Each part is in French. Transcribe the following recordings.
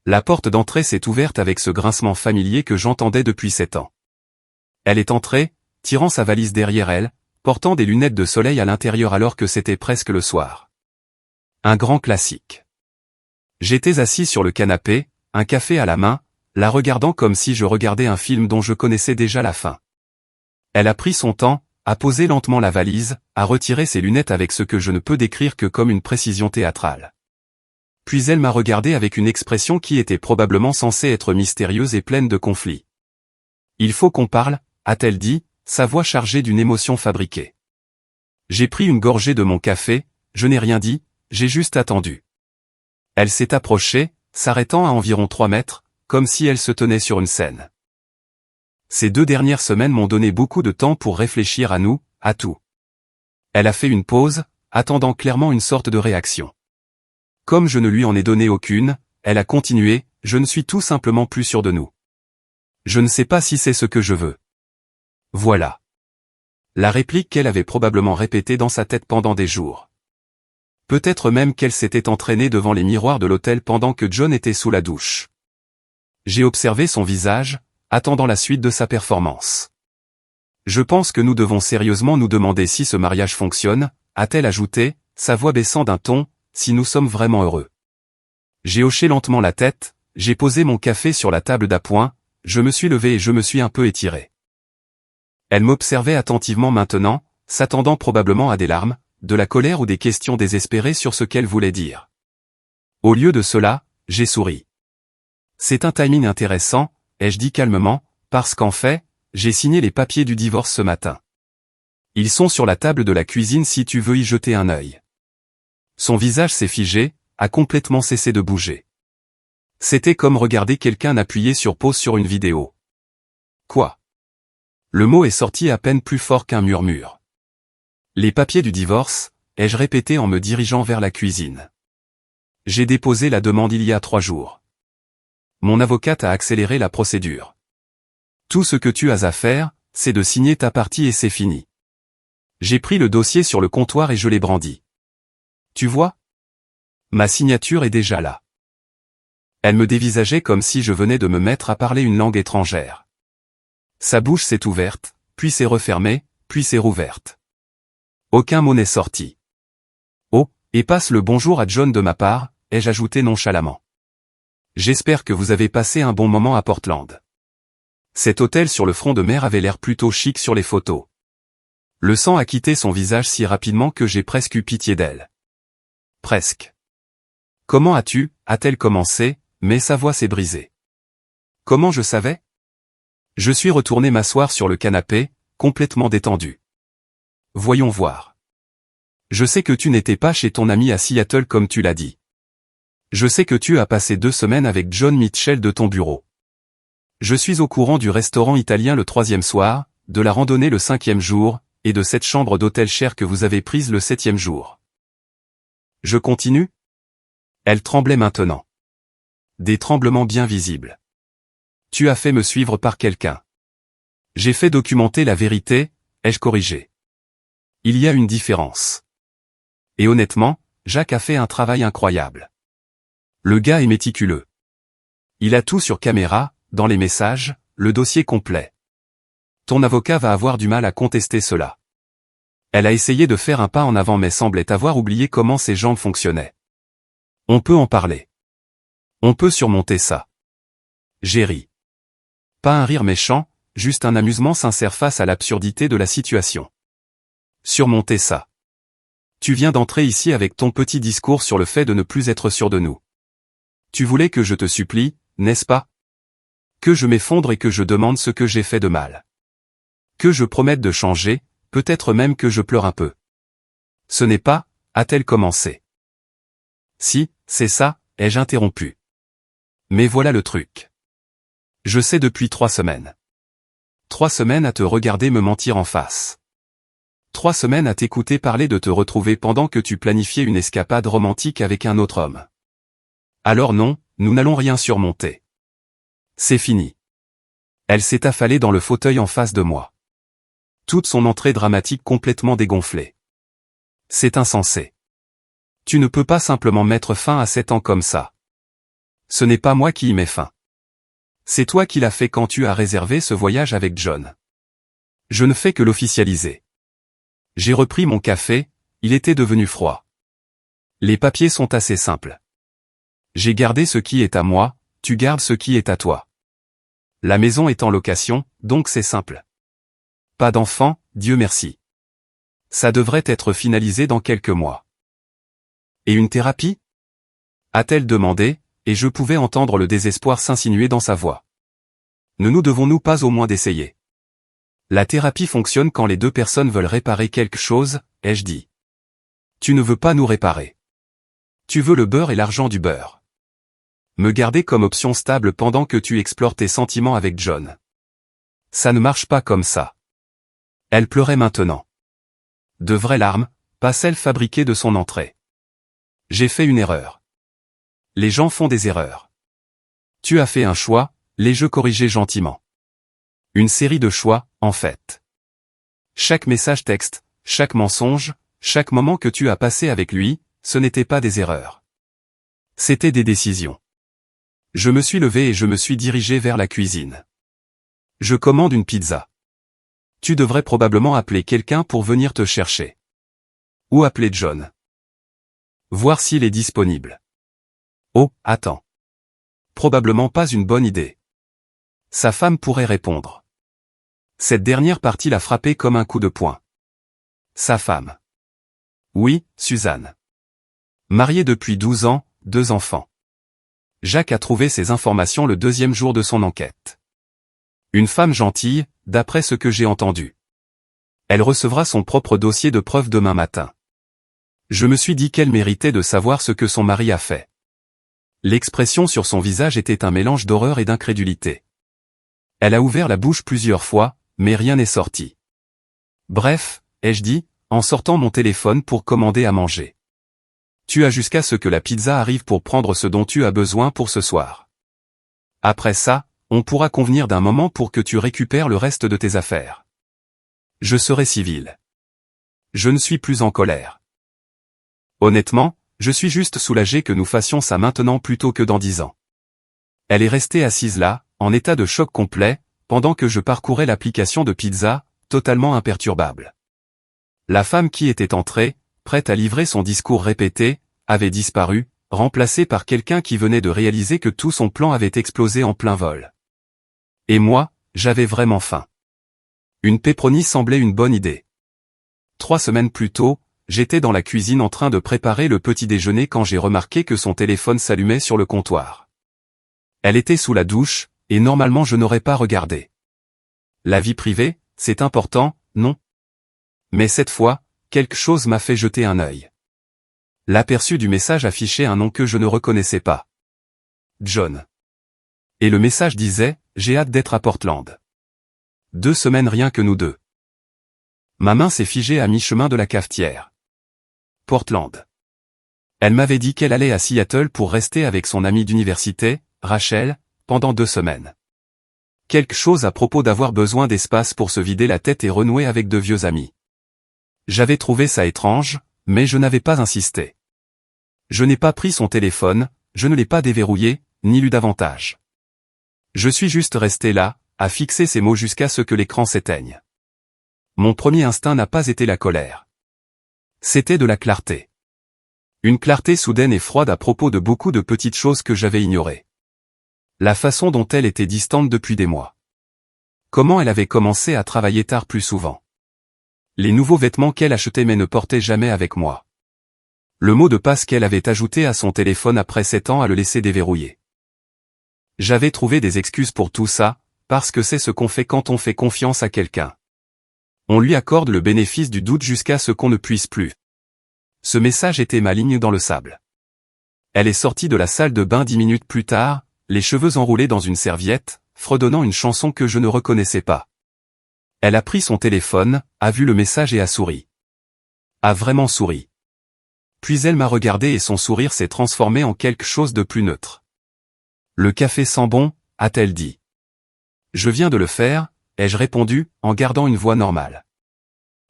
La porte d'entrée s'est ouverte avec ce grincement familier que j'entendais depuis 7 ans. Elle est entrée, tirant sa valise derrière elle, portant des lunettes de soleil à l'intérieur alors que c'était presque le soir. Un grand classique. J'étais assis sur le canapé, un café à la main, la regardant comme si je regardais un film dont je connaissais déjà la fin. Elle a pris son temps, a posé lentement la valise, a retiré ses lunettes avec ce que je ne peux décrire que comme une précision théâtrale. Puis elle m'a regardé avec une expression qui était probablement censée être mystérieuse et pleine de conflits. « Il faut qu'on parle », a-t-elle dit, sa voix chargée d'une émotion fabriquée. J'ai pris une gorgée de mon café, je n'ai rien dit, j'ai juste attendu. Elle s'est approchée, s'arrêtant à environ 3 mètres, comme si elle se tenait sur une scène. Ces 2 dernières semaines m'ont donné beaucoup de temps pour réfléchir à nous, à tout. Elle a fait une pause, attendant clairement une sorte de réaction. Comme je ne lui en ai donné aucune, elle a continué, je ne suis tout simplement plus sûr de nous. Je ne sais pas si c'est ce que je veux. Voilà. La réplique qu'elle avait probablement répétée dans sa tête pendant des jours. Peut-être même qu'elle s'était entraînée devant les miroirs de l'hôtel pendant que John était sous la douche. J'ai observé son visage, attendant la suite de sa performance. Je pense que nous devons sérieusement nous demander si ce mariage fonctionne, a-t-elle ajouté, sa voix baissant d'un ton, si nous sommes vraiment heureux. J'ai hoché lentement la tête, j'ai posé mon café sur la table d'appoint, je me suis levé et je me suis un peu étiré. Elle m'observait attentivement maintenant, s'attendant probablement à des larmes, de la colère ou des questions désespérées sur ce qu'elle voulait dire. Au lieu de cela, j'ai souri. C'est un timing intéressant, ai-je dit calmement, parce qu'en fait, j'ai signé les papiers du divorce ce matin. Ils sont sur la table de la cuisine si tu veux y jeter un œil. Son visage s'est figé, a complètement cessé de bouger. C'était comme regarder quelqu'un appuyer sur pause sur une vidéo. Quoi? Le mot est sorti à peine plus fort qu'un murmure. Les papiers du divorce, ai-je répété en me dirigeant vers la cuisine. J'ai déposé la demande il y a 3 jours. Mon avocate a accéléré la procédure. Tout ce que tu as à faire, c'est de signer ta partie et c'est fini. J'ai pris le dossier sur le comptoir et je l'ai brandi. Tu vois? Ma signature est déjà là. Elle me dévisageait comme si je venais de me mettre à parler une langue étrangère. Sa bouche s'est ouverte, puis s'est refermée, puis s'est rouverte. Aucun mot n'est sorti. Oh, et passe le bonjour à John de ma part, ai-je ajouté nonchalamment. J'espère que vous avez passé un bon moment à Portland. Cet hôtel sur le front de mer avait l'air plutôt chic sur les photos. Le sang a quitté son visage si rapidement que j'ai presque eu pitié d'elle. Presque. Comment as-tu, a-t-elle commencé, mais sa voix s'est brisée. Comment je savais? Je suis retourné m'asseoir sur le canapé, complètement détendu. Voyons voir. Je sais que tu n'étais pas chez ton ami à Seattle comme tu l'as dit. Je sais que tu as passé 2 semaines avec John Mitchell de ton bureau. Je suis au courant du restaurant italien le 3e soir, de la randonnée le 5e jour, et de cette chambre d'hôtel chère que vous avez prise le 7e jour. Je continue? Elle tremblait maintenant. Des tremblements bien visibles. Tu as fait me suivre par quelqu'un. J'ai fait documenter la vérité, ai-je corrigé. Il y a une différence. Et honnêtement, Jacques a fait un travail incroyable. Le gars est méticuleux. Il a tout sur caméra, dans les messages, le dossier complet. Ton avocat va avoir du mal à contester cela. Elle a essayé de faire un pas en avant mais semblait avoir oublié comment ses jambes fonctionnaient. On peut en parler. On peut surmonter ça. J'ai ri. Pas un rire méchant, juste un amusement sincère face à l'absurdité de la situation. Surmonter ça. Tu viens d'entrer ici avec ton petit discours sur le fait de ne plus être sûr de nous. Tu voulais que je te supplie, n'est-ce pas? Que je m'effondre et que je demande ce que j'ai fait de mal. Que je promette de changer, peut-être même que je pleure un peu. Ce n'est pas, a-t-elle commencé. Si, c'est ça, ai-je interrompu. Mais voilà le truc. Je sais depuis 3 semaines. 3 semaines à te regarder me mentir en face. 3 semaines à t'écouter parler de te retrouver pendant que tu planifiais une escapade romantique avec un autre homme. Alors non, nous n'allons rien surmonter. C'est fini. Elle s'est affalée dans le fauteuil en face de moi. Toute son entrée dramatique complètement dégonflée. C'est insensé. Tu ne peux pas simplement mettre fin à 7 ans comme ça. Ce n'est pas moi qui y mets fin. C'est toi qui l'as fait quand tu as réservé ce voyage avec John. Je ne fais que l'officialiser. J'ai repris mon café, il était devenu froid. Les papiers sont assez simples. J'ai gardé ce qui est à moi, tu gardes ce qui est à toi. La maison est en location, donc c'est simple. Pas d'enfant, Dieu merci. Ça devrait être finalisé dans quelques mois. Et une thérapie? A-t-elle demandé, et je pouvais entendre le désespoir s'insinuer dans sa voix. Ne nous devons-nous pas au moins d'essayer? La thérapie fonctionne quand les deux personnes veulent réparer quelque chose, ai-je dit. Tu ne veux pas nous réparer. Tu veux le beurre et l'argent du beurre. Me garder comme option stable pendant que tu explores tes sentiments avec John. Ça ne marche pas comme ça. Elle pleurait maintenant. De vraies larmes, pas celles fabriquées de son entrée. J'ai fait une erreur. Les gens font des erreurs. Tu as fait un choix, l'ai-je corrigé gentiment. Une série de choix, en fait. Chaque message texte, chaque mensonge, chaque moment que tu as passé avec lui, ce n'était pas des erreurs. C'était des décisions. Je me suis levé et je me suis dirigé vers la cuisine. Je commande une pizza. Tu devrais probablement appeler quelqu'un pour venir te chercher. Ou appeler John. Voir s'il est disponible. Oh, attends. Probablement pas une bonne idée. Sa femme pourrait répondre. Cette dernière partie l'a frappé comme un coup de poing. Sa femme. Oui, Suzanne. Mariée depuis 12 ans, 2 enfants. Jacques a trouvé ces informations le 2e jour de son enquête. Une femme gentille, d'après ce que j'ai entendu. Elle recevra son propre dossier de preuve demain matin. Je me suis dit qu'elle méritait de savoir ce que son mari a fait. L'expression sur son visage était un mélange d'horreur et d'incrédulité. Elle a ouvert la bouche plusieurs fois, mais rien n'est sorti. Bref, ai-je dit, en sortant mon téléphone pour commander à manger. Tu as jusqu'à ce que la pizza arrive pour prendre ce dont tu as besoin pour ce soir. Après ça, on pourra convenir d'un moment pour que tu récupères le reste de tes affaires. Je serai civil. Je ne suis plus en colère. Honnêtement, je suis juste soulagé que nous fassions ça maintenant plutôt que dans 10 ans. Elle est restée assise là, en état de choc complet, pendant que je parcourais l'application de pizza, totalement imperturbable. La femme qui était entrée, prête à livrer son discours répété, avait disparu, remplacée par quelqu'un qui venait de réaliser que tout son plan avait explosé en plein vol. Et moi, j'avais vraiment faim. Une pepperoni semblait une bonne idée. 3 semaines plus tôt, j'étais dans la cuisine en train de préparer le petit déjeuner quand j'ai remarqué que son téléphone s'allumait sur le comptoir. Elle était sous la douche, et normalement je n'aurais pas regardé. La vie privée, c'est important, non? Mais cette fois, quelque chose m'a fait jeter un œil. L'aperçu du message affichait un nom que je ne reconnaissais pas. John. Et le message disait, j'ai hâte d'être à Portland. 2 semaines rien que nous deux. Ma main s'est figée à mi-chemin de la cafetière. Portland. Elle m'avait dit qu'elle allait à Seattle pour rester avec son amie d'université, Rachel, pendant 2 semaines. Quelque chose à propos d'avoir besoin d'espace pour se vider la tête et renouer avec de vieux amis. J'avais trouvé ça étrange, mais je n'avais pas insisté. Je n'ai pas pris son téléphone, je ne l'ai pas déverrouillé, ni lu davantage. Je suis juste resté là, à fixer ces mots jusqu'à ce que l'écran s'éteigne. Mon premier instinct n'a pas été la colère. C'était de la clarté. Une clarté soudaine et froide à propos de beaucoup de petites choses que j'avais ignorées. La façon dont elle était distante depuis des mois. Comment elle avait commencé à travailler tard plus souvent. Les nouveaux vêtements qu'elle achetait mais ne portait jamais avec moi. Le mot de passe qu'elle avait ajouté à son téléphone après 7 ans à le laisser déverrouiller. J'avais trouvé des excuses pour tout ça, parce que c'est ce qu'on fait quand on fait confiance à quelqu'un. On lui accorde le bénéfice du doute jusqu'à ce qu'on ne puisse plus. Ce message était ma ligne dans le sable. Elle est sortie de la salle de bain 10 minutes plus tard, les cheveux enroulés dans une serviette, fredonnant une chanson que je ne reconnaissais pas. Elle a pris son téléphone, a vu le message et a souri. A vraiment souri. Puis elle m'a regardé et son sourire s'est transformé en quelque chose de plus neutre. Le café sent bon, a-t-elle dit. Je viens de le faire, ai-je répondu, en gardant une voix normale.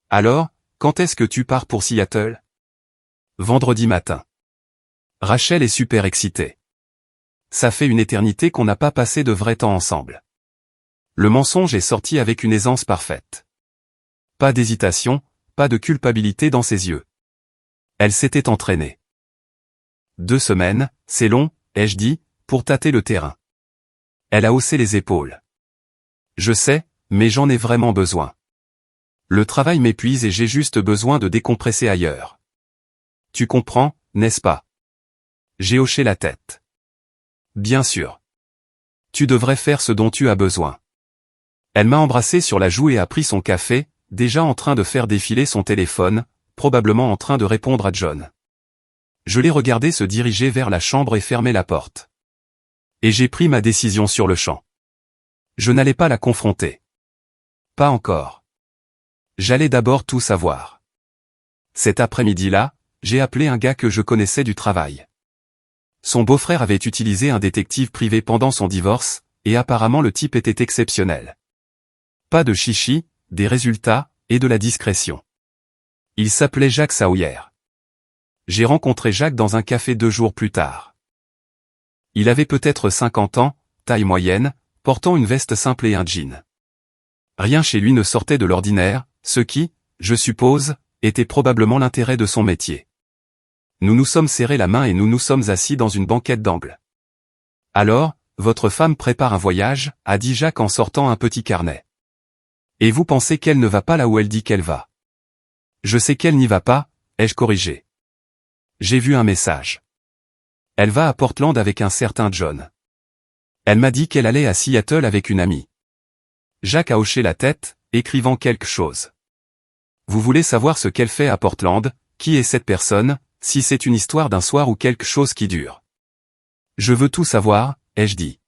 Alors, quand est-ce que tu pars pour Seattle? Vendredi matin. Rachel est super excitée. Ça fait une éternité qu'on n'a pas passé de vrai temps ensemble. Le mensonge est sorti avec une aisance parfaite. Pas d'hésitation, pas de culpabilité dans ses yeux. Elle s'était entraînée. 2 semaines, c'est long, ai-je dit, pour tâter le terrain. Elle a haussé les épaules. Je sais, mais j'en ai vraiment besoin. Le travail m'épuise et j'ai juste besoin de décompresser ailleurs. Tu comprends, n'est-ce pas? J'ai hoché la tête. Bien sûr. Tu devrais faire ce dont tu as besoin. Elle m'a embrassé sur la joue et a pris son café, déjà en train de faire défiler son téléphone, probablement en train de répondre à John. Je l'ai regardé se diriger vers la chambre et fermer la porte. Et j'ai pris ma décision sur le champ. Je n'allais pas la confronter. Pas encore. J'allais d'abord tout savoir. Cet après-midi-là, j'ai appelé un gars que je connaissais du travail. Son beau-frère avait utilisé un détective privé pendant son divorce, et apparemment le type était exceptionnel. Pas de chichi, des résultats, et de la discrétion. Il s'appelait Jacques Saouyer. J'ai rencontré Jacques dans un café 2 jours plus tard. Il avait peut-être 50 ans, taille moyenne, portant une veste simple et un jean. Rien chez lui ne sortait de l'ordinaire, ce qui, je suppose, était probablement l'intérêt de son métier. Nous nous sommes serrés la main et nous nous sommes assis dans une banquette d'angle. Alors, votre femme prépare un voyage, a dit Jacques en sortant un petit carnet. Et vous pensez qu'elle ne va pas là où elle dit qu'elle va. Je sais qu'elle n'y va pas, ai-je corrigé. J'ai vu un message. Elle va à Portland avec un certain John. Elle m'a dit qu'elle allait à Seattle avec une amie. Jacques a hoché la tête, écrivant quelque chose. Vous voulez savoir ce qu'elle fait à Portland, qui est cette personne, si c'est une histoire d'un soir ou quelque chose qui dure. Je veux tout savoir, ai-je dit.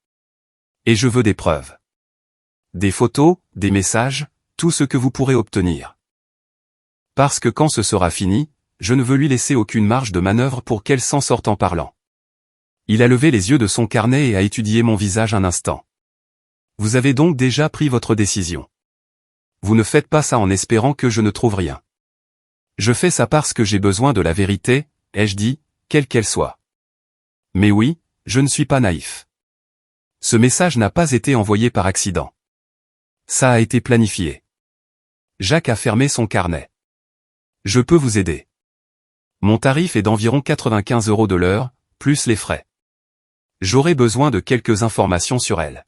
Et je veux des preuves. Des photos, des messages, tout ce que vous pourrez obtenir. Parce que quand ce sera fini, je ne veux lui laisser aucune marge de manœuvre pour qu'elle s'en sorte en parlant. Il a levé les yeux de son carnet et a étudié mon visage un instant. Vous avez donc déjà pris votre décision. Vous ne faites pas ça en espérant que je ne trouve rien. Je fais ça parce que j'ai besoin de la vérité, ai-je dit, quelle qu'elle soit. Mais oui, je ne suis pas naïf. Ce message n'a pas été envoyé par accident. Ça a été planifié. Jacques a fermé son carnet. Je peux vous aider. Mon tarif est d'environ 95 € de l'heure, plus les frais. J'aurai besoin de quelques informations sur elle.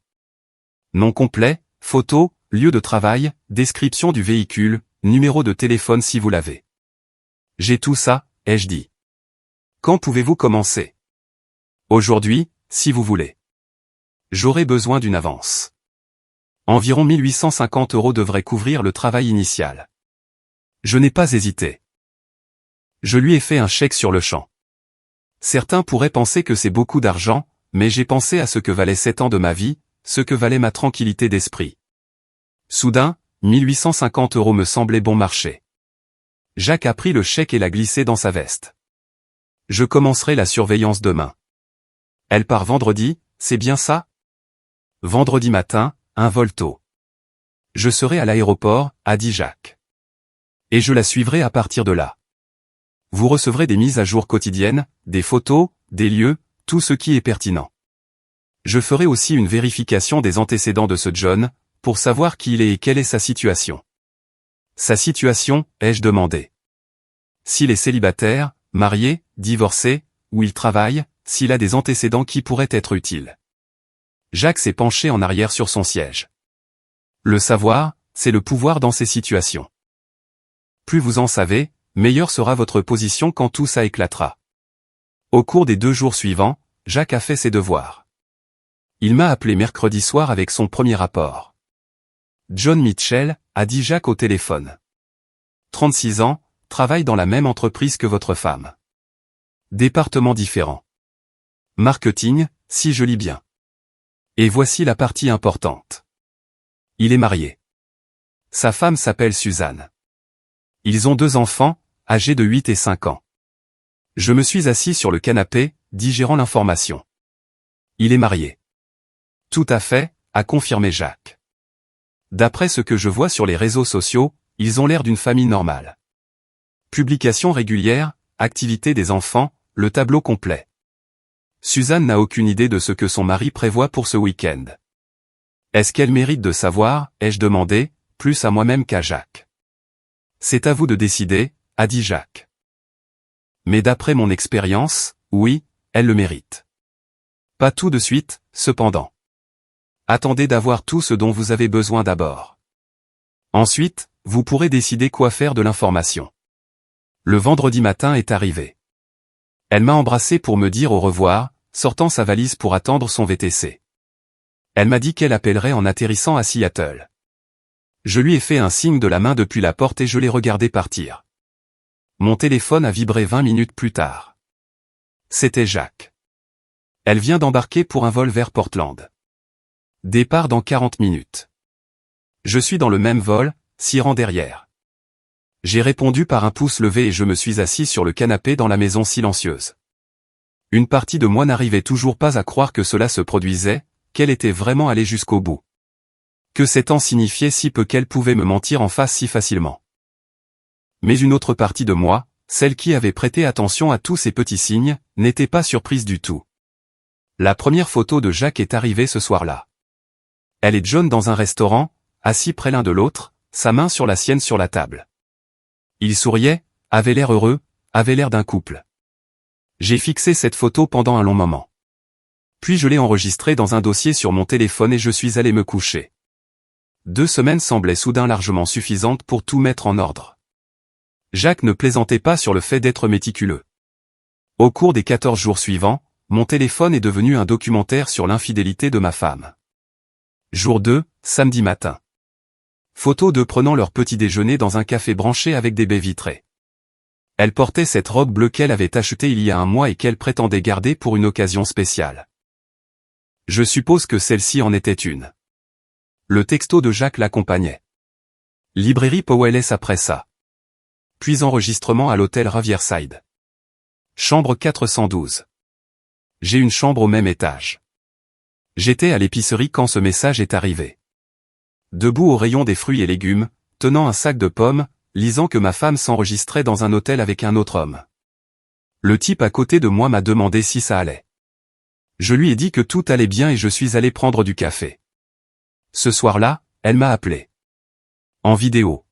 Nom complet, photo, lieu de travail, description du véhicule, numéro de téléphone si vous l'avez. J'ai tout ça, ai-je dit. Quand pouvez-vous commencer? Aujourd'hui, si vous voulez. J'aurai besoin d'une avance. Environ 1850 € devraient couvrir le travail initial. Je n'ai pas hésité. Je lui ai fait un chèque sur le champ. Certains pourraient penser que c'est beaucoup d'argent, mais j'ai pensé à ce que valaient 7 ans de ma vie, ce que valait ma tranquillité d'esprit. Soudain, 1850 € me semblaient bon marché. Jacques a pris le chèque et l'a glissé dans sa veste. Je commencerai la surveillance demain. Elle part vendredi, c'est bien ça? Vendredi matin, un vol tôt. Je serai à l'aéroport, a dit Jacques. Et je la suivrai à partir de là. Vous recevrez des mises à jour quotidiennes, des photos, des lieux, tout ce qui est pertinent. Je ferai aussi une vérification des antécédents de ce John, pour savoir qui il est et quelle est sa situation. Sa situation, ai-je demandé. S'il est célibataire, marié, divorcé, où il travaille, s'il a des antécédents qui pourraient être utiles. Jacques s'est penché en arrière sur son siège. Le savoir, c'est le pouvoir dans ces situations. Plus vous en savez, meilleure sera votre position quand tout ça éclatera. Au cours des 2 jours suivants, Jacques a fait ses devoirs. Il m'a appelé mercredi soir avec son premier rapport. John Mitchell, a dit Jacques au téléphone. 36 ans, travaille dans la même entreprise que votre femme. Département différent. Marketing, si je lis bien. Et voici la partie importante. Il est marié. Sa femme s'appelle Suzanne. Ils ont 2 enfants, âgés de 8 et 5 ans. Je me suis assis sur le canapé, digérant l'information. Il est marié. Tout à fait, a confirmé Jacques. D'après ce que je vois sur les réseaux sociaux, ils ont l'air d'une famille normale. Publications régulières, activités des enfants, le tableau complet. Suzanne n'a aucune idée de ce que son mari prévoit pour ce week-end. Est-ce qu'elle mérite de savoir, ai-je demandé, plus à moi-même qu'à Jacques. C'est à vous de décider, a dit Jacques. Mais d'après mon expérience, oui, elle le mérite. Pas tout de suite, cependant. Attendez d'avoir tout ce dont vous avez besoin d'abord. Ensuite, vous pourrez décider quoi faire de l'information. Le vendredi matin est arrivé. Elle m'a embrassé pour me dire au revoir, sortant sa valise pour attendre son VTC. Elle m'a dit qu'elle appellerait en atterrissant à Seattle. Je lui ai fait un signe de la main depuis la porte et je l'ai regardé partir. Mon téléphone a vibré 20 minutes plus tard. C'était Jacques. Elle vient d'embarquer pour un vol vers Portland. Départ dans 40 minutes. Je suis dans le même vol, 6 rangs derrière. J'ai répondu par un pouce levé et je me suis assis sur le canapé dans la maison silencieuse. Une partie de moi n'arrivait toujours pas à croire que cela se produisait, qu'elle était vraiment allée jusqu'au bout. Que ces temps signifiait si peu qu'elle pouvait me mentir en face si facilement. Mais une autre partie de moi, celle qui avait prêté attention à tous ces petits signes, n'était pas surprise du tout. La première photo de Jacques est arrivée ce soir-là. Elle et John dans un restaurant, assis près l'un de l'autre, sa main sur la sienne sur la table. Ils souriaient, avaient l'air heureux, avaient l'air d'un couple. J'ai fixé cette photo pendant un long moment. Puis je l'ai enregistrée dans un dossier sur mon téléphone et je suis allé me coucher. 2 semaines semblaient soudain largement suffisantes pour tout mettre en ordre. Jacques ne plaisantait pas sur le fait d'être méticuleux. Au cours des 14 jours suivants, mon téléphone est devenu un documentaire sur l'infidélité de ma femme. Jour 2, samedi matin. Photo d'eux prenant leur petit déjeuner dans un café branché avec des baies vitrées. Elle portait cette robe bleue qu'elle avait achetée il y a un mois et qu'elle prétendait garder pour une occasion spéciale. Je suppose que celle-ci en était une. Le texto de Jacques l'accompagnait. Librairie Powell après ça. Puis enregistrement à l'hôtel Riverside. Chambre 412. J'ai une chambre au même étage. J'étais à l'épicerie quand ce message est arrivé. Debout au rayon des fruits et légumes, tenant un sac de pommes, lisant que ma femme s'enregistrait dans un hôtel avec un autre homme. Le type à côté de moi m'a demandé si ça allait. Je lui ai dit que tout allait bien et je suis allé prendre du café. Ce soir-là, elle m'a appelé. En vidéo.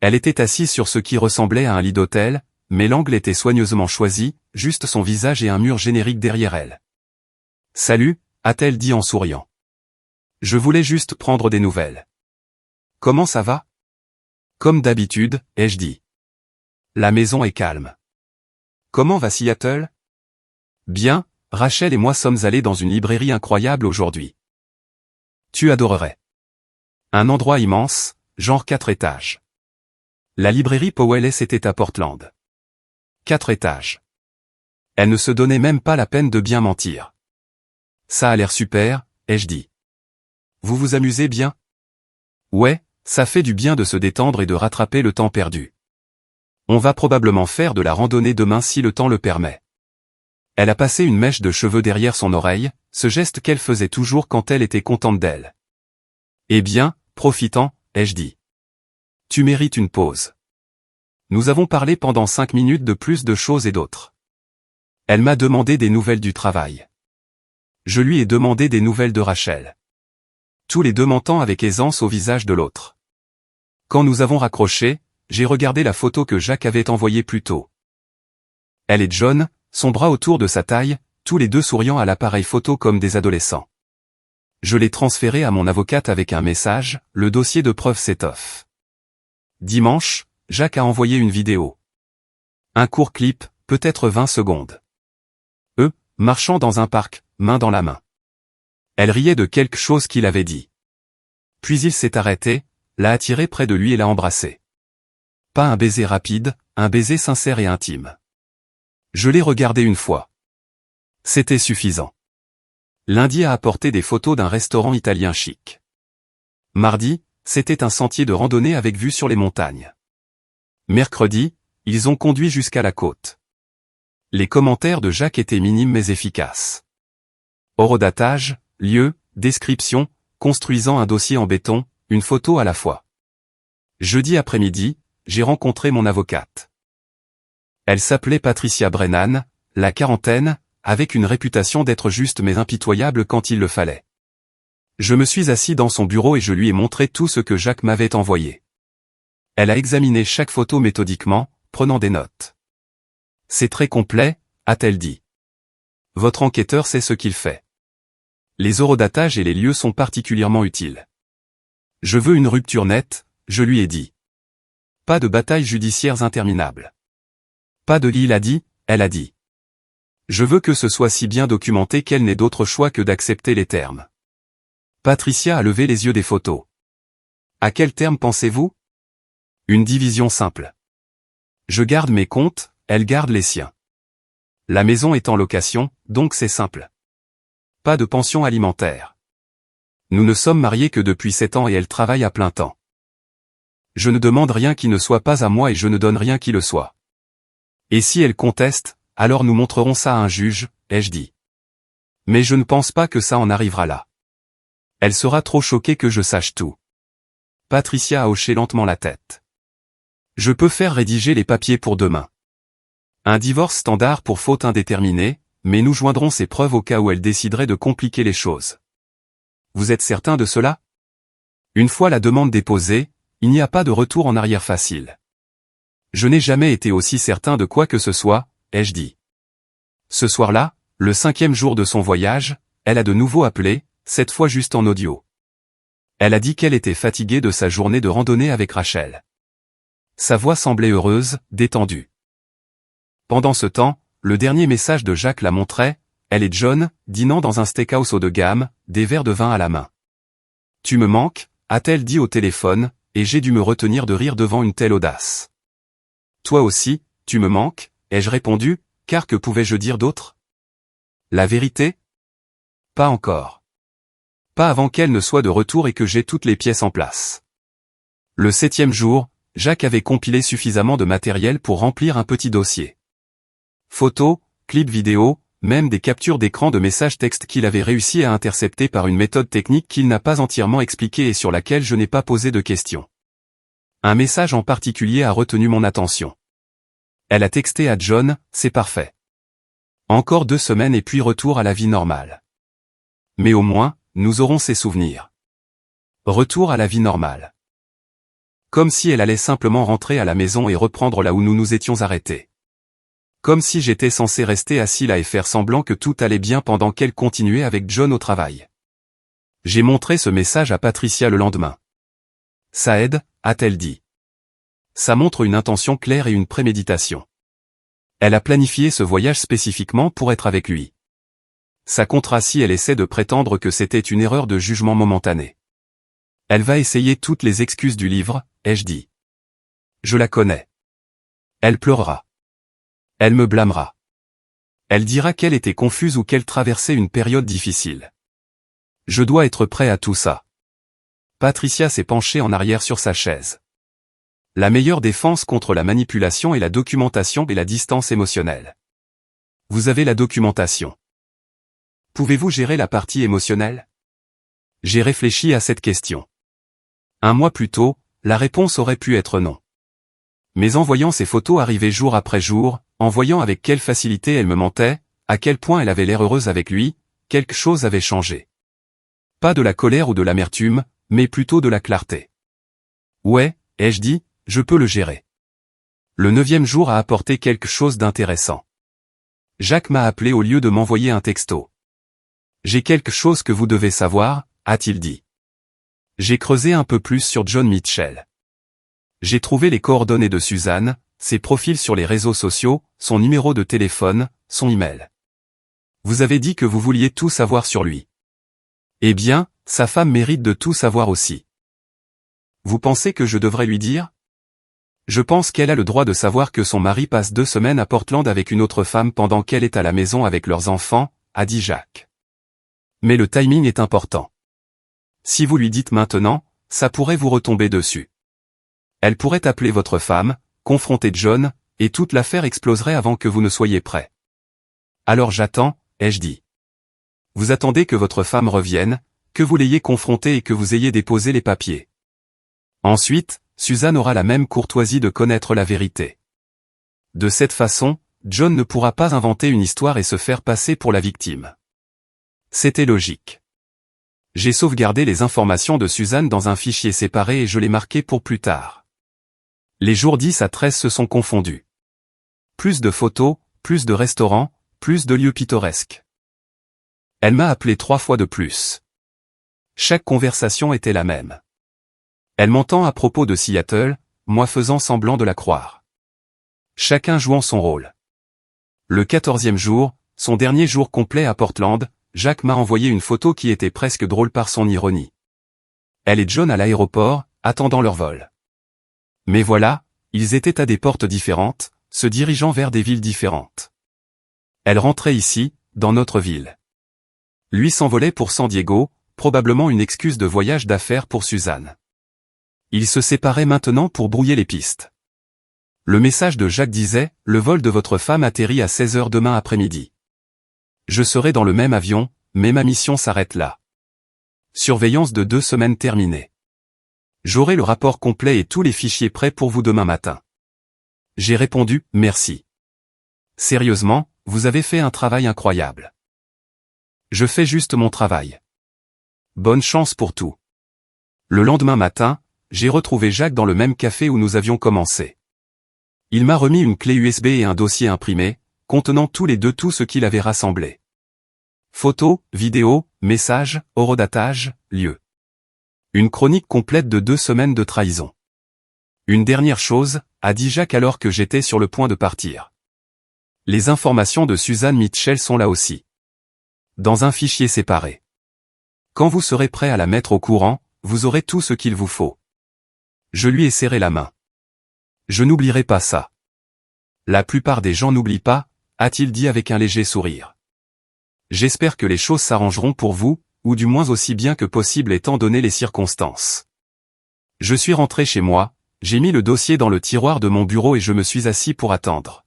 Elle était assise sur ce qui ressemblait à un lit d'hôtel, mais l'angle était soigneusement choisi, juste son visage et un mur générique derrière elle. « Salut », a-t-elle dit en souriant. Je voulais juste prendre des nouvelles. Comment ça va? Comme d'habitude, ai-je dit. La maison est calme. Comment va Seattle? Bien, Rachel et moi sommes allés dans une librairie incroyable aujourd'hui. Tu adorerais. Un endroit immense, genre 4 étages. La librairie Powell était à Portland. 4 étages. Elle ne se donnait même pas la peine de bien mentir. Ça a l'air super, ai-je dit. Vous vous amusez bien? Ouais, ça fait du bien de se détendre et de rattraper le temps perdu. On va probablement faire de la randonnée demain si le temps le permet. Elle a passé une mèche de cheveux derrière son oreille, ce geste qu'elle faisait toujours quand elle était contente d'elle. Eh bien, profitant, ai-je dit. Tu mérites une pause. Nous avons parlé pendant 5 minutes de plus de choses et d'autres. Elle m'a demandé des nouvelles du travail. Je lui ai demandé des nouvelles de Rachel. Tous les deux mentant avec aisance au visage de l'autre. Quand nous avons raccroché, j'ai regardé la photo que Jacques avait envoyée plus tôt. Elle et John, son bras autour de sa taille, tous les deux souriant à l'appareil photo comme des adolescents. Je l'ai transféré à mon avocate avec un message, le dossier de preuve set off. Dimanche, Jacques a envoyé une vidéo. Un court clip, peut-être 20 secondes. Eux, marchant dans un parc, main dans la main. Elle riait de quelque chose qu'il avait dit. Puis il s'est arrêté, l'a attirée près de lui et l'a embrassée. Pas un baiser rapide, un baiser sincère et intime. Je l'ai regardé une fois. C'était suffisant. Lundi a apporté des photos d'un restaurant italien chic. Mardi, c'était un sentier de randonnée avec vue sur les montagnes. Mercredi, ils ont conduit jusqu'à la côte. Les commentaires de Jacques étaient minimes mais efficaces. Horodatage, lieu, description, construisant un dossier en béton, une photo à la fois. Jeudi après-midi, j'ai rencontré mon avocate. Elle s'appelait Patricia Brennan, la quarantaine, avec une réputation d'être juste mais impitoyable quand il le fallait. Je me suis assis dans son bureau et je lui ai montré tout ce que Jacques m'avait envoyé. Elle a examiné chaque photo méthodiquement, prenant des notes. C'est très complet, a-t-elle dit. Votre enquêteur sait ce qu'il fait. Les horodatages et les lieux sont particulièrement utiles. Je veux une rupture nette, je lui ai dit. Pas de batailles judiciaires interminables. Pas de il a dit, elle a dit. Je veux que ce soit si bien documenté qu'elle n'ait d'autre choix que d'accepter les termes. Patricia a levé les yeux des photos. À quel terme pensez-vous? Une division simple. Je garde mes comptes, elle garde les siens. La maison est en location, donc c'est simple. Pas de pension alimentaire. Nous ne sommes mariés que depuis 7 ans et elle travaille à plein temps. Je ne demande rien qui ne soit pas à moi et je ne donne rien qui le soit. Et si elle conteste, alors nous montrerons ça à un juge, ai-je dit. Mais je ne pense pas que ça en arrivera là. Elle sera trop choquée que je sache tout. Patricia a hoché lentement la tête. Je peux faire rédiger les papiers pour demain. Un divorce standard pour faute indéterminée, mais nous joindrons ces preuves au cas où elle déciderait de compliquer les choses. Vous êtes certain de cela? Une fois la demande déposée, il n'y a pas de retour en arrière facile. Je n'ai jamais été aussi certain de quoi que ce soit, ai-je dit. Ce soir-là, le 5e jour de son voyage, elle a de nouveau appelé, cette fois juste en audio. Elle a dit qu'elle était fatiguée de sa journée de randonnée avec Rachel. Sa voix semblait heureuse, détendue. Pendant ce temps, le dernier message de Jacques la montrait, elle et John, dînant dans un steakhouse haut de gamme, des verres de vin à la main. Tu me manques, a-t-elle dit au téléphone, et j'ai dû me retenir de rire devant une telle audace. Toi aussi, tu me manques, ai-je répondu, car que pouvais-je dire d'autre? La vérité? Pas encore. Pas avant qu'elle ne soit de retour et que j'ai toutes les pièces en place. Le 7e jour, Jacques avait compilé suffisamment de matériel pour remplir un petit dossier. Photos, clips vidéo, même des captures d'écran de messages textes qu'il avait réussi à intercepter par une méthode technique qu'il n'a pas entièrement expliquée et sur laquelle je n'ai pas posé de questions. Un message en particulier a retenu mon attention. Elle a texté à John, c'est parfait. Encore 2 semaines et puis retour à la vie normale. Mais au moins, nous aurons ses souvenirs. Retour à la vie normale. Comme si elle allait simplement rentrer à la maison et reprendre là où nous nous étions arrêtés. Comme si j'étais censé rester assis là et faire semblant que tout allait bien pendant qu'elle continuait avec John au travail. J'ai montré ce message à Patricia le lendemain. Ça aide, a-t-elle dit. Ça montre une intention claire et une préméditation. Elle a planifié ce voyage spécifiquement pour être avec lui. Ça comptera si elle essaie de prétendre que c'était une erreur de jugement momentanée. Elle va essayer toutes les excuses du livre, ai-je dit. Je la connais. Elle pleurera. Elle me blâmera. Elle dira qu'elle était confuse ou qu'elle traversait une période difficile. Je dois être prêt à tout ça. Patricia s'est penchée en arrière sur sa chaise. La meilleure défense contre la manipulation est la documentation et la distance émotionnelle. Vous avez la documentation. Pouvez-vous gérer la partie émotionnelle? J'ai réfléchi à cette question. 1 mois plus tôt, la réponse aurait pu être non. Mais en voyant ces photos arriver jour après jour, en voyant avec quelle facilité elle me mentait, à quel point elle avait l'air heureuse avec lui, quelque chose avait changé. Pas de la colère ou de l'amertume, mais plutôt de la clarté. Ouais, ai-je dit, je peux le gérer. Le 9e jour a apporté quelque chose d'intéressant. Jacques m'a appelé au lieu de m'envoyer un texto. J'ai quelque chose que vous devez savoir, a-t-il dit. J'ai creusé un peu plus sur John Mitchell. J'ai trouvé les coordonnées de Suzanne, ses profils sur les réseaux sociaux, son numéro de téléphone, son email. Vous avez dit que vous vouliez tout savoir sur lui. Eh bien, sa femme mérite de tout savoir aussi. Vous pensez que je devrais lui dire? Je pense qu'elle a le droit de savoir que son mari passe 2 semaines à Portland avec une autre femme pendant qu'elle est à la maison avec leurs enfants, a dit Jacques. Mais le timing est important. Si vous lui dites maintenant, ça pourrait vous retomber dessus. Elle pourrait appeler votre femme, confronter John, et toute l'affaire exploserait avant que vous ne soyez prêt. Alors j'attends, ai-je dit. Vous attendez que votre femme revienne, que vous l'ayez confrontée et que vous ayez déposé les papiers. Ensuite, Suzanne aura la même courtoisie de connaître la vérité. De cette façon, John ne pourra pas inventer une histoire et se faire passer pour la victime. C'était logique. J'ai sauvegardé les informations de Suzanne dans un fichier séparé et je l'ai marqué pour plus tard. Les jours 10 à 13 se sont confondus. Plus de photos, plus de restaurants, plus de lieux pittoresques. Elle m'a appelé 3 fois de plus. Chaque conversation était la même. Elle m'entend à propos de Seattle, moi faisant semblant de la croire. Chacun jouant son rôle. Le 14e jour, son dernier jour complet à Portland, Jacques m'a envoyé une photo qui était presque drôle par son ironie. Elle et John à l'aéroport, attendant leur vol. Mais voilà, ils étaient à des portes différentes, se dirigeant vers des villes différentes. Elle rentrait ici, dans notre ville. Lui s'envolait pour San Diego, probablement une excuse de voyage d'affaires pour Suzanne. Ils se séparaient maintenant pour brouiller les pistes. Le message de Jacques disait « Le vol de votre femme atterrit à 16h demain après-midi. Je serai dans le même avion, mais ma mission s'arrête là. Surveillance de 2 semaines terminée. J'aurai le rapport complet et tous les fichiers prêts pour vous demain matin. » J'ai répondu « Merci. Sérieusement, vous avez fait un travail incroyable. Je fais juste mon travail. Bonne chance pour tout. » Le lendemain matin, j'ai retrouvé Jacques dans le même café où nous avions commencé. Il m'a remis une clé USB et un dossier imprimé, contenant tous les deux tout ce qu'il avait rassemblé. Photos, vidéos, messages, horodatage, lieux. Une chronique complète de 2 semaines de trahison. Une dernière chose, a dit Jacques alors que j'étais sur le point de partir. Les informations de Suzanne Mitchell sont là aussi. Dans un fichier séparé. Quand vous serez prêt à la mettre au courant, vous aurez tout ce qu'il vous faut. Je lui ai serré la main. Je n'oublierai pas ça. La plupart des gens n'oublient pas, a-t-il dit avec un léger sourire. J'espère que les choses s'arrangeront pour vous, ou du moins aussi bien que possible étant donné les circonstances. Je suis rentré chez moi, j'ai mis le dossier dans le tiroir de mon bureau et je me suis assis pour attendre.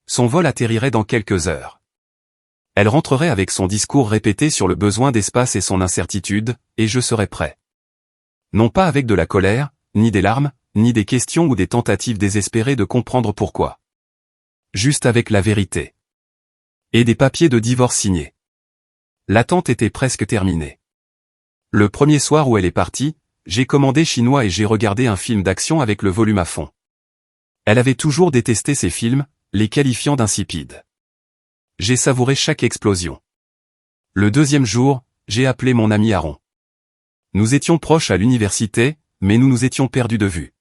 Son vol atterrirait dans quelques heures. Elle rentrerait avec son discours répété sur le besoin d'espace et son incertitude, et je serais prêt. Non pas avec de la colère, ni des larmes, ni des questions ou des tentatives désespérées de comprendre pourquoi. Juste avec la vérité. Et des papiers de divorce signés. L'attente était presque terminée. Le premier soir où elle est partie, j'ai commandé chinois et j'ai regardé un film d'action avec le volume à fond. Elle avait toujours détesté ces films, les qualifiant d'insipides. J'ai savouré chaque explosion. Le deuxième jour, j'ai appelé mon ami Aaron. Nous étions proches à l'université, mais nous nous étions perdus de vue.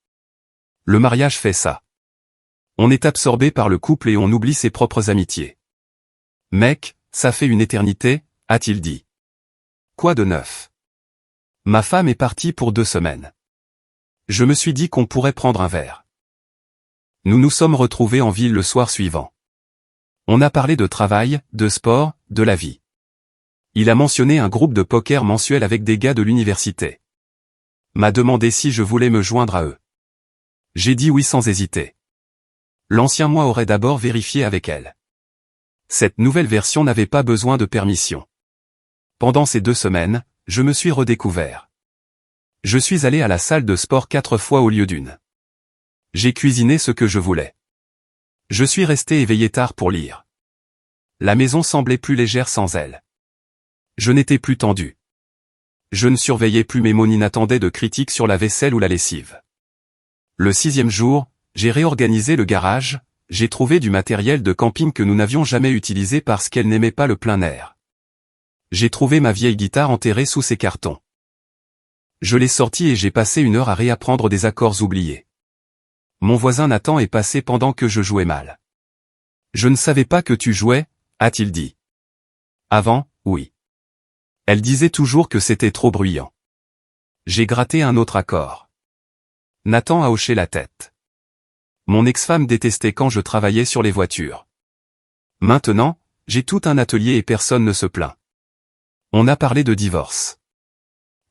Le mariage fait ça. On est absorbé par le couple et on oublie ses propres amitiés. Mec, ça fait une éternité, a-t-il dit. Quoi de neuf? Ma femme est partie pour 2 semaines. Je me suis dit qu'on pourrait prendre un verre. Nous nous sommes retrouvés en ville le soir suivant. On a parlé de travail, de sport, de la vie. Il a mentionné un groupe de poker mensuel avec des gars de l'université. M'a demandé si je voulais me joindre à eux. J'ai dit oui sans hésiter. L'ancien moi aurait d'abord vérifié avec elle. Cette nouvelle version n'avait pas besoin de permission. Pendant ces 2 semaines, je me suis redécouvert. Je suis allé à la salle de sport 4 fois au lieu d'1. J'ai cuisiné ce que je voulais. Je suis resté éveillé tard pour lire. La maison semblait plus légère sans elle. Je n'étais plus tendu. Je ne surveillais plus mes mots ni n'attendais de critiques sur la vaisselle ou la lessive. Le 6e jour, j'ai réorganisé le garage, j'ai trouvé du matériel de camping que nous n'avions jamais utilisé parce qu'elle n'aimait pas le plein air. J'ai trouvé ma vieille guitare enterrée sous ses cartons. Je l'ai sortie et j'ai passé 1 heure à réapprendre des accords oubliés. Mon voisin Nathan est passé pendant que je jouais mal. Je ne savais pas que tu jouais, a-t-il dit. Avant, oui. Elle disait toujours que c'était trop bruyant. J'ai gratté un autre accord. Nathan a hoché la tête. Mon ex-femme détestait quand je travaillais sur les voitures. Maintenant, j'ai tout un atelier et personne ne se plaint. On a parlé de divorce.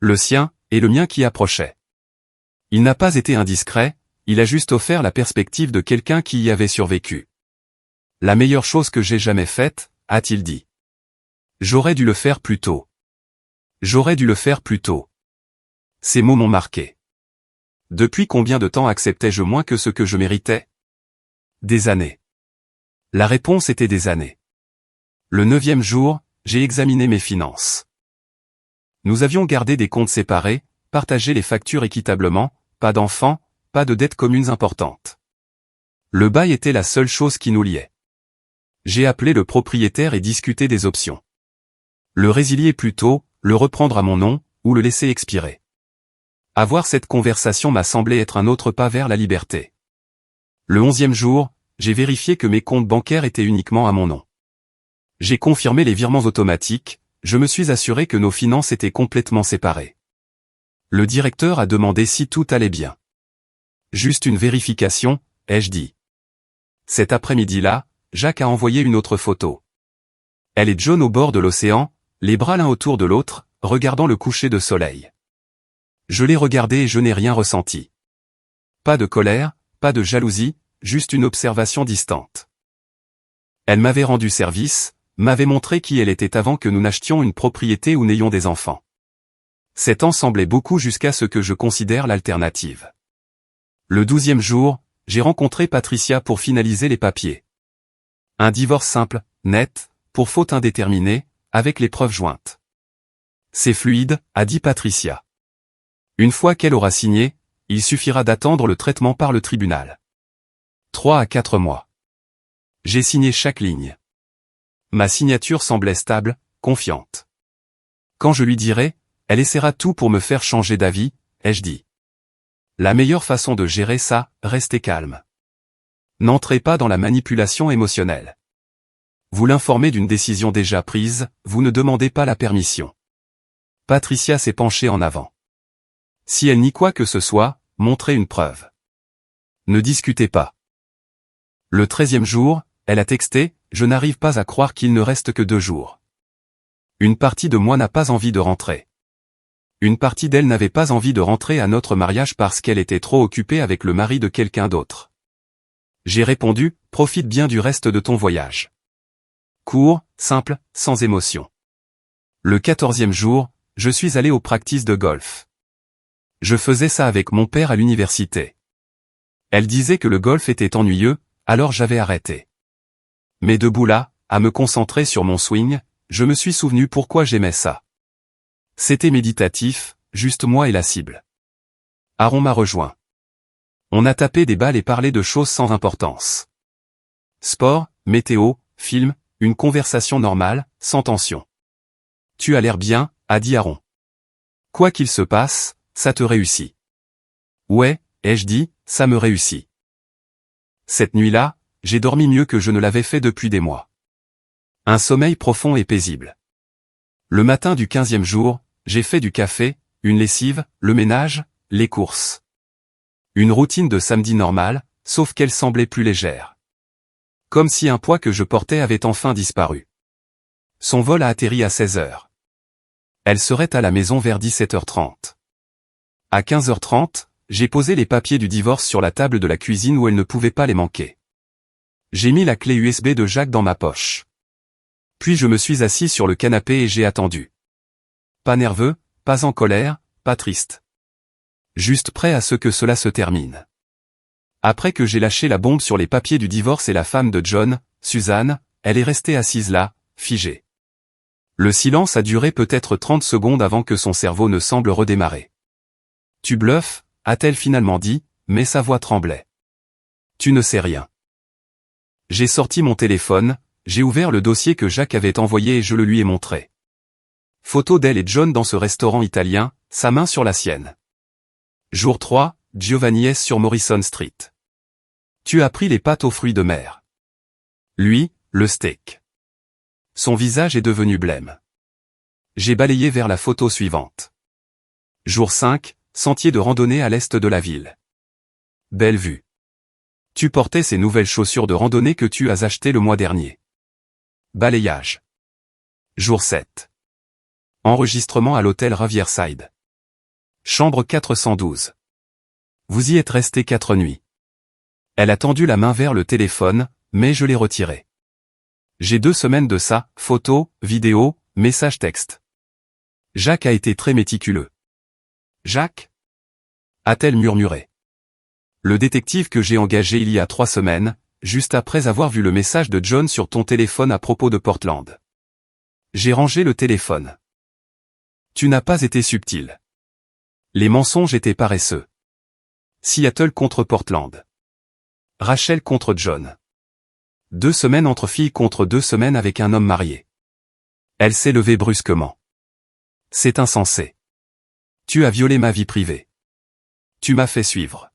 Le sien, et le mien qui approchait. Il n'a pas été indiscret, il a juste offert la perspective de quelqu'un qui y avait survécu. La meilleure chose que j'ai jamais faite, a-t-il dit. J'aurais dû le faire plus tôt. J'aurais dû le faire plus tôt. Ces mots m'ont marqué. Depuis combien de temps acceptais-je moins que ce que je méritais? Des années. La réponse était des années. Le 9e jour, j'ai examiné mes finances. Nous avions gardé des comptes séparés, partagé les factures équitablement, pas d'enfants, pas de dettes communes importantes. Le bail était la seule chose qui nous liait. J'ai appelé le propriétaire et discuté des options. Le résilier plus tôt, le reprendre à mon nom, ou le laisser expirer. Avoir cette conversation m'a semblé être un autre pas vers la liberté. Le 11e jour, j'ai vérifié que mes comptes bancaires étaient uniquement à mon nom. J'ai confirmé les virements automatiques, je me suis assuré que nos finances étaient complètement séparées. Le directeur a demandé si tout allait bien. Juste une vérification, ai-je dit. Cet après-midi-là, Jacques a envoyé une autre photo. Elle et John au bord de l'océan, les bras l'un autour de l'autre, regardant le coucher de soleil. Je l'ai regardé et je n'ai rien ressenti. Pas de colère, pas de jalousie, juste une observation distante. Elle m'avait rendu service, m'avait montré qui elle était avant que nous n'achetions une propriété ou n'ayons des enfants. 7 ans semblait beaucoup jusqu'à ce que je considère l'alternative. Le 12e jour, j'ai rencontré Patricia pour finaliser les papiers. Un divorce simple, net, pour faute indéterminée, avec les preuves jointes. C'est fluide, a dit Patricia. Une fois qu'elle aura signé, il suffira d'attendre le traitement par le tribunal. 3 à 4 mois. J'ai signé chaque ligne. Ma signature semblait stable, confiante. Quand je lui dirai, elle essaiera tout pour me faire changer d'avis, ai-je dit. La meilleure façon de gérer ça, restez calme. N'entrez pas dans la manipulation émotionnelle. Vous l'informez d'une décision déjà prise, vous ne demandez pas la permission. Patricia s'est penchée en avant. Si elle nie quoi que ce soit, montrez une preuve. Ne discutez pas. Le 13e jour, elle a texté, je n'arrive pas à croire qu'il ne reste que 2 jours. Une partie de moi n'a pas envie de rentrer. Une partie d'elle n'avait pas envie de rentrer à notre mariage parce qu'elle était trop occupée avec le mari de quelqu'un d'autre. J'ai répondu, profite bien du reste de ton voyage. Court, simple, sans émotion. Le 14e jour, je suis allé aux practices de golf. Je faisais ça avec mon père à l'université. Elle disait que le golf était ennuyeux, alors j'avais arrêté. Mais debout là, à me concentrer sur mon swing, je me suis souvenu pourquoi j'aimais ça. C'était méditatif, juste moi et la cible. Aaron m'a rejoint. On a tapé des balles et parlé de choses sans importance. Sport, météo, film, une conversation normale, sans tension. Tu as l'air bien, a dit Aaron. Quoi qu'il se passe, ça te réussit. Ouais, ai-je dit, ça me réussit. Cette nuit-là, j'ai dormi mieux que je ne l'avais fait depuis des mois. Un sommeil profond et paisible. Le matin du 15e jour, j'ai fait du café, une lessive, le ménage, les courses. Une routine de samedi normale, sauf qu'elle semblait plus légère. Comme si un poids que je portais avait enfin disparu. Son vol a atterri à 16h. Elle serait à la maison vers 17h30. À 15h30, j'ai posé les papiers du divorce sur la table de la cuisine où elle ne pouvait pas les manquer. J'ai mis la clé USB de Jacques dans ma poche. Puis je me suis assis sur le canapé et j'ai attendu. Pas nerveux, pas en colère, pas triste. Juste prêt à ce que cela se termine. Après que j'ai lâché la bombe sur les papiers du divorce et la femme de John, Suzanne, elle est restée assise là, figée. Le silence a duré peut-être 30 secondes avant que son cerveau ne semble redémarrer. Tu bluffes, a-t-elle finalement dit, mais sa voix tremblait. Tu ne sais rien. J'ai sorti mon téléphone, j'ai ouvert le dossier que Jacques avait envoyé et je le lui ai montré. Photo d'elle et John dans ce restaurant italien, sa main sur la sienne. Jour 3, Giovanni S. sur Morrison Street. Tu as pris les pâtes aux fruits de mer. Lui, le steak. Son visage est devenu blême. J'ai balayé vers la photo suivante. Jour 5, sentier de randonnée à l'est de la ville. Belle vue. Tu portais ces nouvelles chaussures de randonnée que tu as achetées le mois dernier. Balayage. Jour 7. Enregistrement à l'hôtel Riverside. Chambre 412. Vous y êtes resté 4 nuits. Elle a tendu la main vers le téléphone, mais je l'ai retiré. J'ai 2 semaines de ça, photos, vidéos, messages textes. Jacques a été très méticuleux. Jacques ? A-t-elle murmuré. Le détective que j'ai engagé il y a 3 semaines, juste après avoir vu le message de John sur ton téléphone à propos de Portland. J'ai rangé le téléphone. Tu n'as pas été subtil. Les mensonges étaient paresseux. Seattle contre Portland. Rachel contre John. 2 semaines entre filles contre 2 semaines avec un homme marié. Elle s'est levée brusquement. C'est insensé. Tu as violé ma vie privée. Tu m'as fait suivre.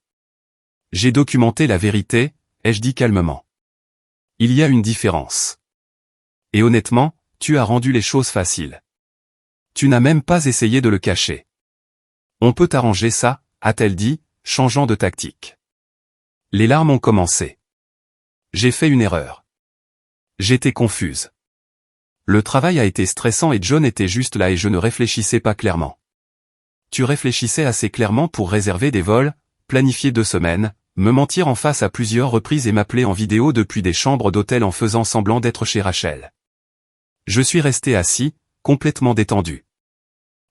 J'ai documenté la vérité, ai-je dit calmement. Il y a une différence. Et honnêtement, tu as rendu les choses faciles. Tu n'as même pas essayé de le cacher. On peut arranger ça, a-t-elle dit, changeant de tactique. Les larmes ont commencé. J'ai fait une erreur. J'étais confuse. Le travail a été stressant et John était juste là et je ne réfléchissais pas clairement. Tu réfléchissais assez clairement pour réserver des vols, planifier 2 semaines, me mentir en face à plusieurs reprises et m'appeler en vidéo depuis des chambres d'hôtel en faisant semblant d'être chez Rachel. Je suis resté assis, complètement détendu.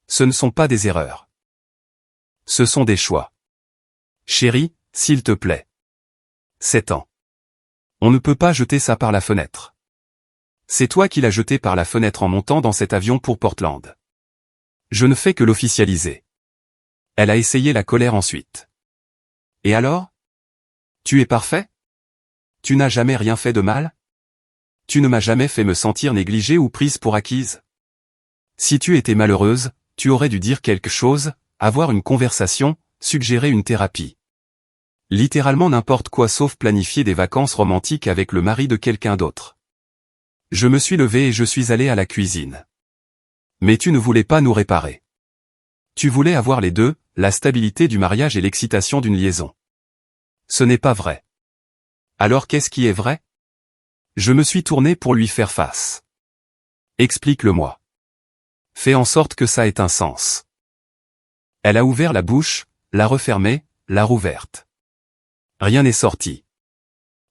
Ce ne sont pas des erreurs. Ce sont des choix. Chérie, s'il te plaît. 7 ans. On ne peut pas jeter ça par la fenêtre. C'est toi qui l'as jeté par la fenêtre en montant dans cet avion pour Portland. Je ne fais que l'officialiser. Elle a essayé la colère ensuite. Et alors? Tu es parfait? Tu n'as jamais rien fait de mal? Tu ne m'as jamais fait me sentir négligée ou prise pour acquise? Si tu étais malheureuse, tu aurais dû dire quelque chose, avoir une conversation, suggérer une thérapie. Littéralement n'importe quoi sauf planifier des vacances romantiques avec le mari de quelqu'un d'autre. Je me suis levé et je suis allé à la cuisine. Mais tu ne voulais pas nous réparer. Tu voulais avoir les deux, la stabilité du mariage et l'excitation d'une liaison. Ce n'est pas vrai. Alors qu'est-ce qui est vrai? Je me suis tourné pour lui faire face. Explique-le-moi. Fais en sorte que ça ait un sens. Elle a ouvert la bouche, l'a refermée, l'a rouverte. Rien n'est sorti.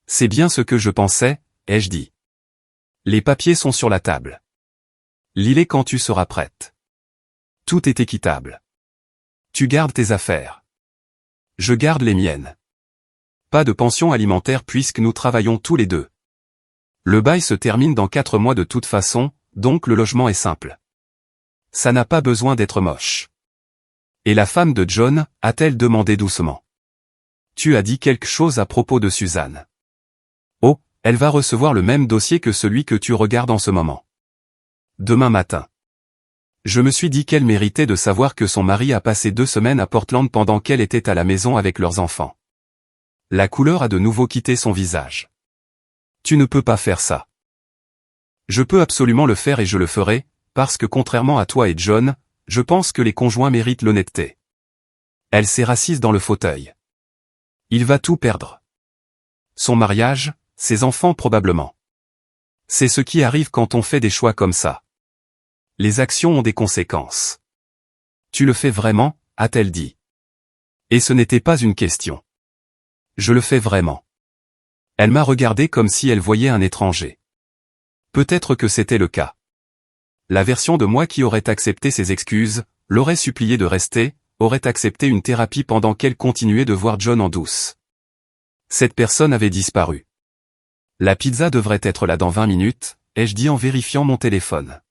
C'est bien ce que je pensais, ai-je dit. Les papiers sont sur la table. Lis-les quand tu seras prête. Tout est équitable. Tu gardes tes affaires. Je garde les miennes. Pas de pension alimentaire puisque nous travaillons tous les deux. Le bail se termine dans 4 mois de toute façon, donc le logement est simple. Ça n'a pas besoin d'être moche. Et la femme de John, a-t-elle demandé doucement. Tu as dit quelque chose à propos de Suzanne. Oh, elle va recevoir le même dossier que celui que tu regardes en ce moment. Demain matin. Je me suis dit qu'elle méritait de savoir que son mari a passé 2 semaines à Portland pendant qu'elle était à la maison avec leurs enfants. La couleur a de nouveau quitté son visage. Tu ne peux pas faire ça. Je peux absolument le faire et je le ferai, parce que contrairement à toi et John, je pense que les conjoints méritent l'honnêteté. Elle s'est rassise dans le fauteuil. Il va tout perdre. Son mariage, ses enfants probablement. C'est ce qui arrive quand on fait des choix comme ça. Les actions ont des conséquences. Tu le fais vraiment, a-t-elle dit. Et ce n'était pas une question. Je le fais vraiment. Elle m'a regardé comme si elle voyait un étranger. Peut-être que c'était le cas. La version de moi qui aurait accepté ses excuses, l'aurait supplié de rester, aurait accepté une thérapie pendant qu'elle continuait de voir John en douce. Cette personne avait disparu. La pizza devrait être là dans 20 minutes, ai-je dit en vérifiant mon téléphone.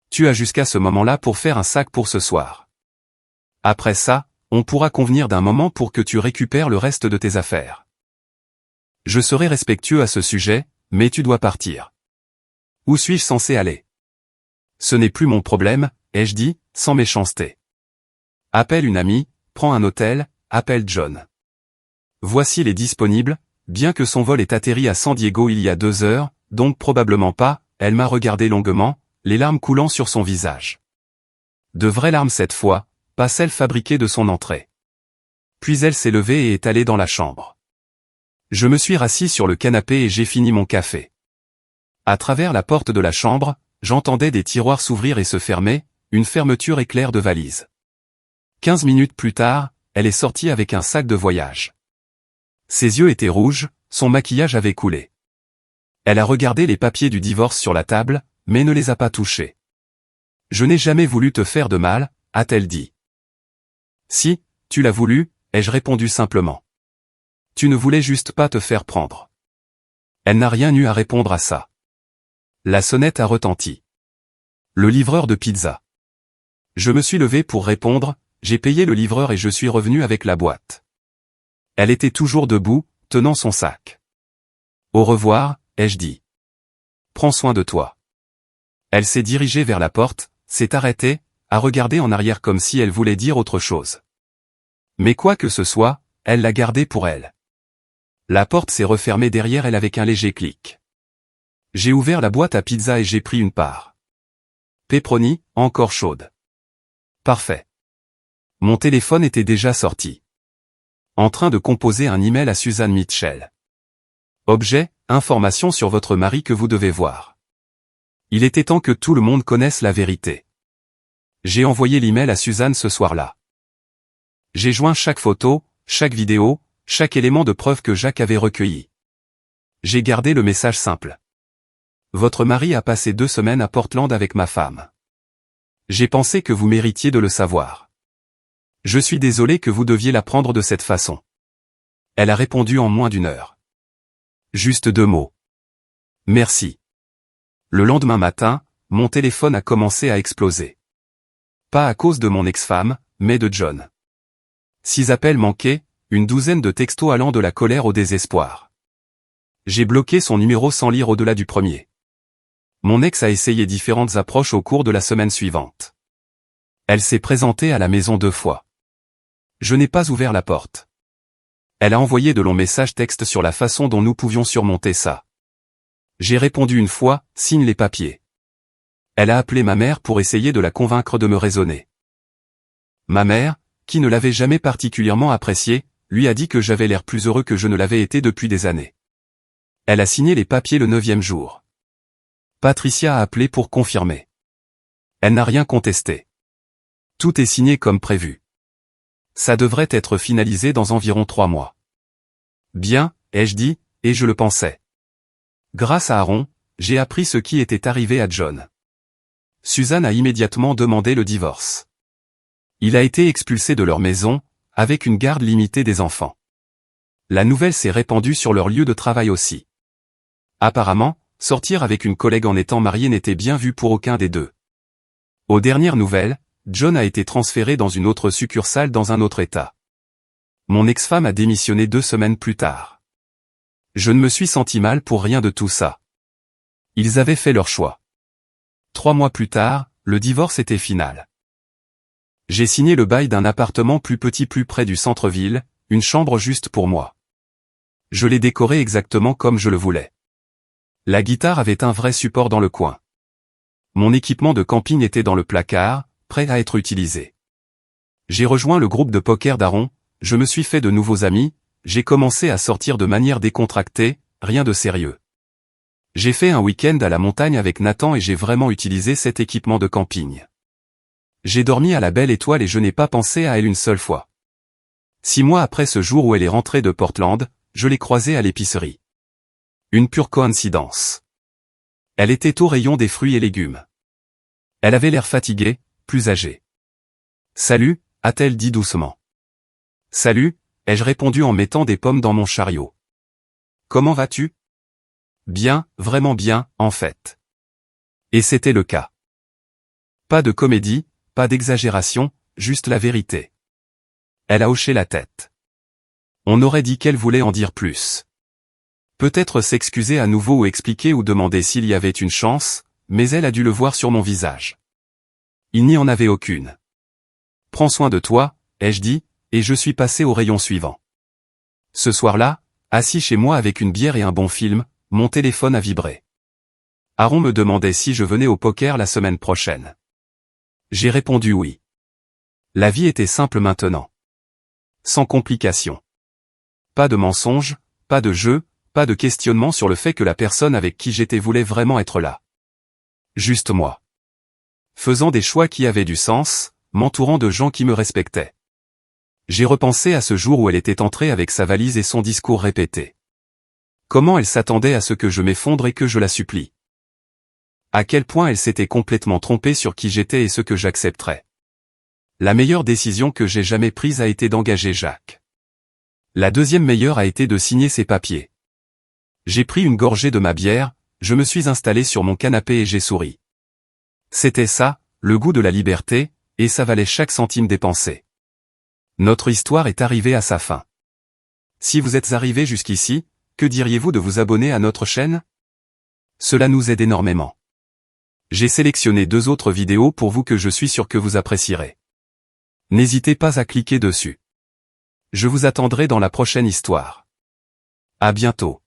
Tu as jusqu'à ce moment-là pour faire un sac pour ce soir. Après ça, on pourra convenir d'un moment pour que tu récupères le reste de tes affaires. Je serai respectueux à ce sujet, mais tu dois partir. Où suis-je censé aller? Ce n'est plus mon problème, ai-je dit, sans méchanceté. Appelle une amie, prends un hôtel, appelle John. Voici les disponibles, bien que son vol ait atterri à San Diego il y a 2 heures, donc probablement pas, elle m'a regardé longuement, les larmes coulant sur son visage. De vraies larmes cette fois, pas celles fabriquées de son entrée. Puis elle s'est levée et est allée dans la chambre. Je me suis rassis sur le canapé et j'ai fini mon café. À travers la porte de la chambre, j'entendais des tiroirs s'ouvrir et se fermer, une fermeture éclair de valise. 15 minutes plus tard, elle est sortie avec un sac de voyage. Ses yeux étaient rouges, son maquillage avait coulé. Elle a regardé les papiers du divorce sur la table, mais ne les a pas touchés. Je n'ai jamais voulu te faire de mal, a-t-elle dit. Si, tu l'as voulu, ai-je répondu simplement. Tu ne voulais juste pas te faire prendre. Elle n'a rien eu à répondre à ça. La sonnette a retenti. Le livreur de pizza. Je me suis levé pour répondre, j'ai payé le livreur et je suis revenu avec la boîte. Elle était toujours debout, tenant son sac. Au revoir, ai-je dit. Prends soin de toi. Elle s'est dirigée vers la porte, s'est arrêtée, a regardé en arrière comme si elle voulait dire autre chose. Mais quoi que ce soit, elle l'a gardé pour elle. La porte s'est refermée derrière elle avec un léger clic. J'ai ouvert la boîte à pizza et j'ai pris une part. Pepperoni, encore chaude. Parfait. Mon téléphone était déjà sorti. En train de composer un email à Suzanne Mitchell. Objet, information sur votre mari que vous devez voir. Il était temps que tout le monde connaisse la vérité. J'ai envoyé l'email à Suzanne ce soir-là. J'ai joint chaque photo, chaque vidéo, chaque élément de preuve que Jacques avait recueilli. J'ai gardé le message simple. Votre mari a passé 2 semaines à Portland avec ma femme. J'ai pensé que vous méritiez de le savoir. Je suis désolé que vous deviez l'apprendre de cette façon. Elle a répondu en moins d'1 heure. Juste 2 mots. Merci. Le lendemain matin, mon téléphone a commencé à exploser. Pas à cause de mon ex-femme, mais de John. 6 appels manqués, une douzaine de textos allant de la colère au désespoir. J'ai bloqué son numéro sans lire au-delà du premier. Mon ex a essayé différentes approches au cours de la semaine suivante. Elle s'est présentée à la maison 2 fois. Je n'ai pas ouvert la porte. Elle a envoyé de longs messages textes sur la façon dont nous pouvions surmonter ça. J'ai répondu 1 fois, signe les papiers. Elle a appelé ma mère pour essayer de la convaincre de me raisonner. Ma mère, qui ne l'avait jamais particulièrement apprécié, lui a dit que j'avais l'air plus heureux que je ne l'avais été depuis des années. Elle a signé les papiers le 9e jour. Patricia a appelé pour confirmer. Elle n'a rien contesté. Tout est signé comme prévu. Ça devrait être finalisé dans environ 3 mois. Bien, ai-je dit, et je le pensais. Grâce à Aaron, j'ai appris ce qui était arrivé à John. Suzanne a immédiatement demandé le divorce. Il a été expulsé de leur maison, avec une garde limitée des enfants. La nouvelle s'est répandue sur leur lieu de travail aussi. Apparemment, sortir avec une collègue en étant marié n'était bien vu pour aucun des deux. Aux dernières nouvelles, John a été transféré dans une autre succursale dans un autre état. Mon ex-femme a démissionné 2 semaines plus tard. Je ne me suis senti mal pour rien de tout ça. Ils avaient fait leur choix. 3 mois plus tard, le divorce était final. J'ai signé le bail d'un appartement plus petit plus près du centre-ville, une chambre juste pour moi. Je l'ai décoré exactement comme je le voulais. La guitare avait un vrai support dans le coin. Mon équipement de camping était dans le placard, prêt à être utilisé. J'ai rejoint le groupe de poker d'Aaron, je me suis fait de nouveaux amis, j'ai commencé à sortir de manière décontractée, rien de sérieux. J'ai fait un week-end à la montagne avec Nathan et j'ai vraiment utilisé cet équipement de camping. J'ai dormi à la Belle Étoile et je n'ai pas pensé à elle une seule fois. 6 mois après ce jour où elle est rentrée de Portland, je l'ai croisée à l'épicerie. Une pure coïncidence. Elle était au rayon des fruits et légumes. Elle avait l'air fatiguée, plus âgée. « Salut », a-t-elle dit doucement. « Salut », ai-je répondu en mettant des pommes dans mon chariot. « Comment vas-tu ? » « Bien, vraiment bien, en fait. » Et c'était le cas. Pas de comédie, pas d'exagération, juste la vérité. Elle a hoché la tête. On aurait dit qu'elle voulait en dire plus. Peut-être s'excuser à nouveau ou expliquer ou demander s'il y avait une chance, mais elle a dû le voir sur mon visage. Il n'y en avait aucune. « Prends soin de toi », ai-je dit, et je suis passé au rayon suivant. Ce soir-là, assis chez moi avec une bière et un bon film, mon téléphone a vibré. Aaron me demandait si je venais au poker la semaine prochaine. J'ai répondu oui. La vie était simple maintenant. Sans complications. Pas de mensonges, pas de jeu, pas de questionnement sur le fait que la personne avec qui j'étais voulait vraiment être là. Juste moi. Faisant des choix qui avaient du sens, m'entourant de gens qui me respectaient. J'ai repensé à ce jour où elle était entrée avec sa valise et son discours répété. Comment elle s'attendait à ce que je m'effondre et que je la supplie. À quel point elle s'était complètement trompée sur qui j'étais et ce que j'accepterais. La meilleure décision que j'ai jamais prise a été d'engager Jacques. La deuxième meilleure a été de signer ses papiers. J'ai pris une gorgée de ma bière, je me suis installé sur mon canapé et j'ai souri. C'était ça, le goût de la liberté, et ça valait chaque centime dépensé. Notre histoire est arrivée à sa fin. Si vous êtes arrivé jusqu'ici, que diriez-vous de vous abonner à notre chaîne? Cela nous aide énormément. J'ai sélectionné 2 autres vidéos pour vous que je suis sûr que vous apprécierez. N'hésitez pas à cliquer dessus. Je vous attendrai dans la prochaine histoire. À bientôt.